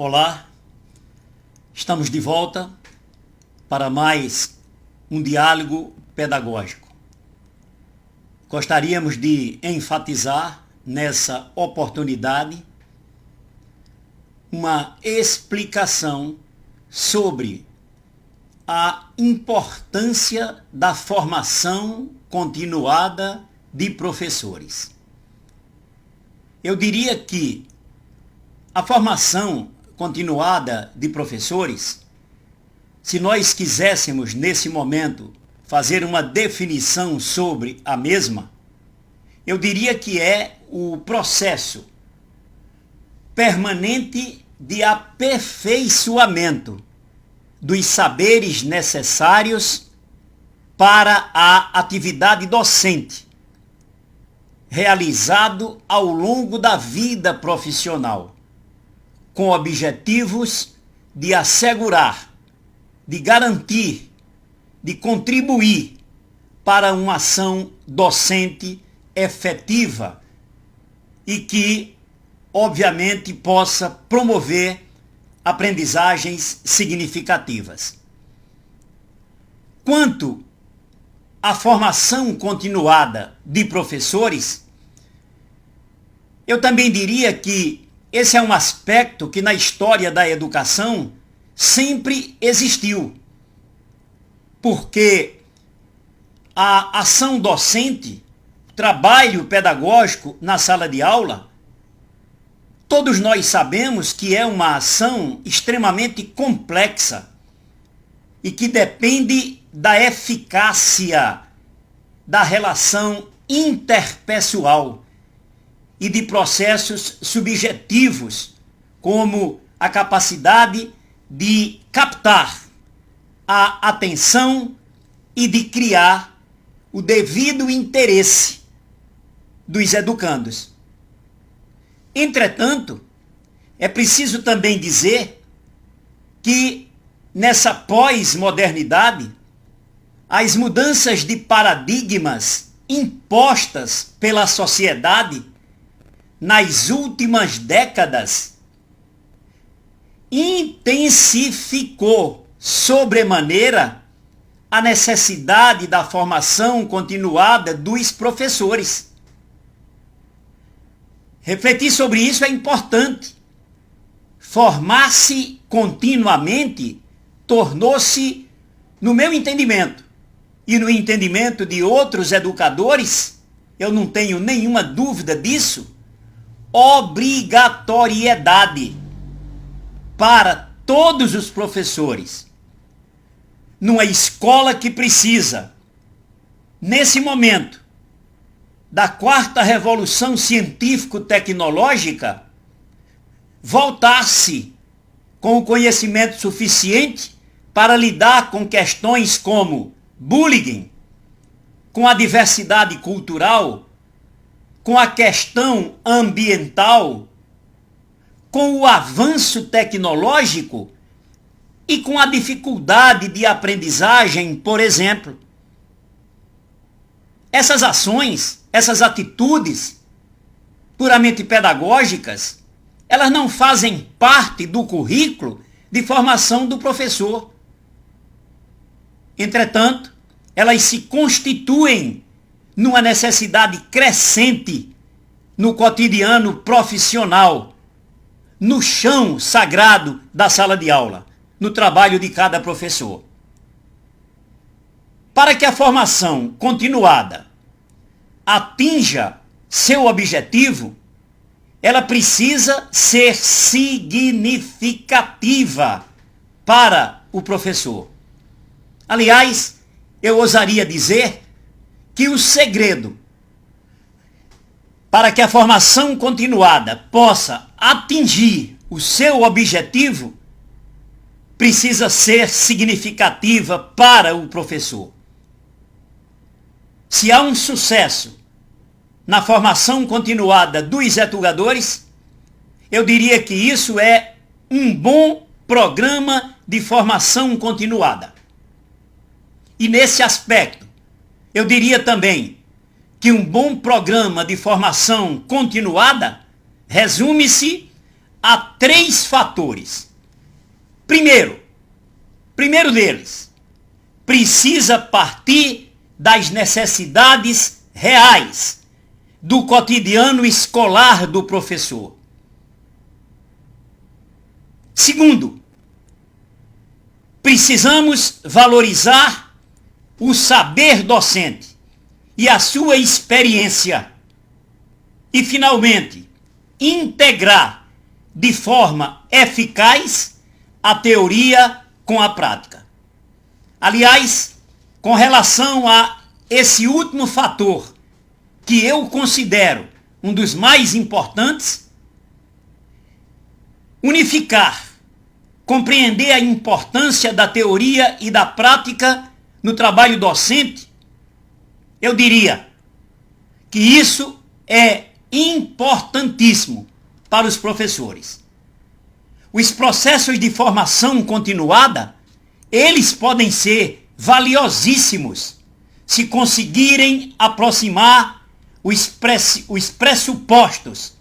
Olá, estamos de volta para mais um diálogo pedagógico. Gostaríamos de enfatizar nessa oportunidade uma explicação sobre a importância da formação continuada de professores. Eu diria que a formação continuada de professores, se nós quiséssemos nesse momento fazer uma definição sobre a mesma, eu diria que é o processo permanente de aperfeiçoamento dos saberes necessários para a atividade docente, realizado ao longo da vida profissional, com objetivos de assegurar, de garantir, de contribuir para uma ação docente efetiva e que, obviamente, possa promover aprendizagens significativas. Quanto à formação continuada de professores, eu também diria que esse é um aspecto que na história da educação sempre existiu, porque a ação docente, trabalho pedagógico na sala de aula, todos nós sabemos que é uma ação extremamente complexa e que depende da eficácia da relação interpessoal e de processos subjetivos, como a capacidade de captar a atenção e de criar o devido interesse dos educandos. Entretanto, é preciso também dizer que nessa pós-modernidade, as mudanças de paradigmas impostas pela sociedade nas últimas décadas intensificou sobremaneira a necessidade da formação continuada dos professores. Refletir sobre isso é importante. Formar-se continuamente tornou-se, no meu entendimento e no entendimento de outros educadores, eu não tenho nenhuma dúvida disso, obrigatoriedade para todos os professores. Numa escola que precisa, nesse momento, da quarta revolução científico-tecnológica, voltar-se com o conhecimento suficiente para lidar com questões como bullying, com a diversidade cultural, com a questão ambiental, com o avanço tecnológico e com a dificuldade de aprendizagem, por exemplo. Essas ações, essas atitudes puramente pedagógicas, elas não fazem parte do currículo de formação do professor. Entretanto, elas se constituem numa necessidade crescente no cotidiano profissional, no chão sagrado da sala de aula, no trabalho de cada professor. Para que a formação continuada atinja seu objetivo, ela precisa ser significativa para o professor. Aliás, eu ousaria dizer que o segredo para que a formação continuada possa atingir o seu objetivo precisa ser significativa para o professor. Se há um sucesso na formação continuada dos educadores, eu diria que isso é um bom programa de formação continuada. E nesse aspecto, eu diria também que um bom programa de formação continuada resume-se a 3 fatores. Primeiro deles, precisa partir das necessidades reais do cotidiano escolar do professor. Segundo, precisamos valorizar o saber docente e a sua experiência. E, finalmente, integrar de forma eficaz a teoria com a prática. Aliás, com relação a esse último fator, que eu considero um dos mais importantes, unificar, compreender a importância da teoria e da prática no trabalho docente, eu diria que isso é importantíssimo para os professores. Os processos de formação continuada, eles podem ser valiosíssimos se conseguirem aproximar os pressupostos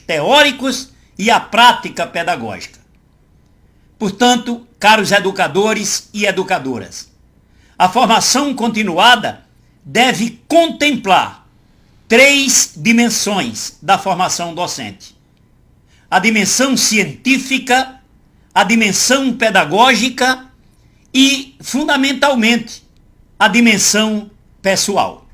teóricos e a prática pedagógica. Portanto, caros educadores e educadoras, a formação continuada deve contemplar 3 dimensões da formação docente: a dimensão científica, a dimensão pedagógica e, fundamentalmente, a dimensão pessoal.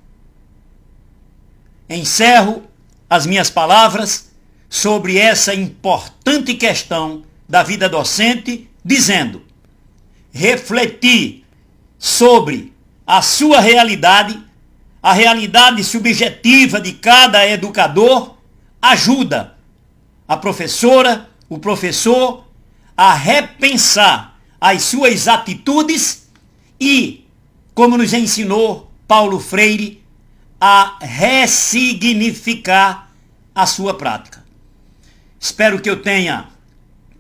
Encerro as minhas palavras sobre essa importante questão da vida docente, dizendo: refletir sobre a sua realidade, a realidade subjetiva de cada educador, ajuda a professora, o professor, a repensar as suas atitudes e, como nos ensinou Paulo Freire, a ressignificar a sua prática. Espero que eu tenha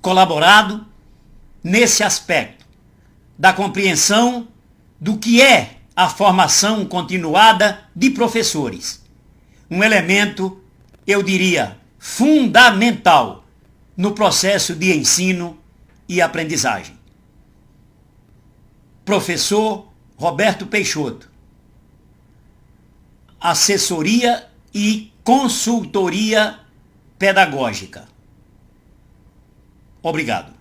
colaborado nesse aspecto da compreensão do que é a formação continuada de professores. Um elemento, eu diria, fundamental no processo de ensino e aprendizagem. Professor Roberto Peixoto, assessoria e consultoria pedagógica. Obrigado.